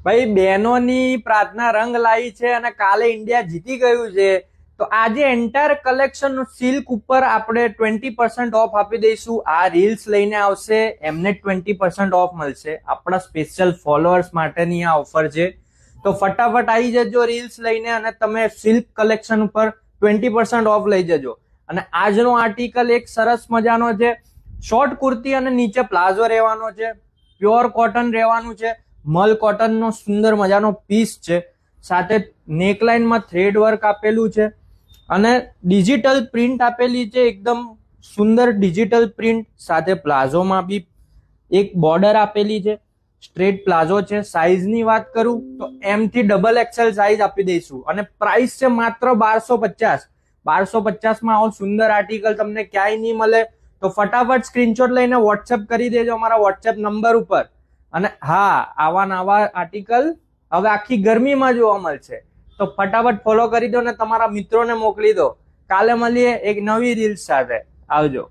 ભાઈ બહેનોની પ્રાર્થના રંગ લાવી છે અને કાલે ઇન્ડિયા જીતી ગયું છે. તો આજે એન્ટાયર કલેક્શન સિલ્ક ઉપર આપણે 20% ઓફ આપી દઈશું. આ રીલ્સ લઈને આવશે એમને 20% ઓફ મળશે. આપણા સ્પેશિયલ ફોલોઅર્સ માટેની આ ઓફર છે. તો ફટાફટ આવી જજો રીલ્સ લઈને અને તમે સિલ્ક કલેક્શન ઉપર 20% ઓફ લઈ જજો. અને આજનો આર્ટિકલ એક સરસ મજાનો છે. શોર્ટ કુર્તી અને નીચે પ્લાઝો રહેવાનો છે. પ્યોર કોટન રહેવાનું છે. મલ કોટન નો સુંદર મજાનો પીસ છે. સાથે નેકલાઇનમાં થ્રેડ વર્ક આપેલું છે અને ડિજિટલ પ્રિન્ટ આપેલી છે. એકદમ સુંદર ડિજિટલ પ્રિન્ટ સાથે પ્લાઝોમાં બી એક બોર્ડર આપેલી છે. સ્ટ્રેટ પ્લાઝો છે. સાઈઝની વાત કરું તો એમ થી XXL સાઈઝ આપી દઈશું અને પ્રાઇસ છે માત્ર 1250. 1250 માં આવો સુંદર આર્ટિકલ તમને ક્યાંય નહીં મળે. તો ફટાફટ સ્ક્રીનશોટ લઈને વોટ્સએપ કરી દેજો અમારા વોટ્સએપ નંબર ઉપર. અને હા, આવા નવા આર્ટિકલ હવે આખી ગરમીમાં જોવા મળશે. તો ફટાફટ ફોલો કરી દો અને તમારા મિત્રોને મોકલી દો. કાલે મળીએ એક નવી રીલ્સ સાથે. આવજો.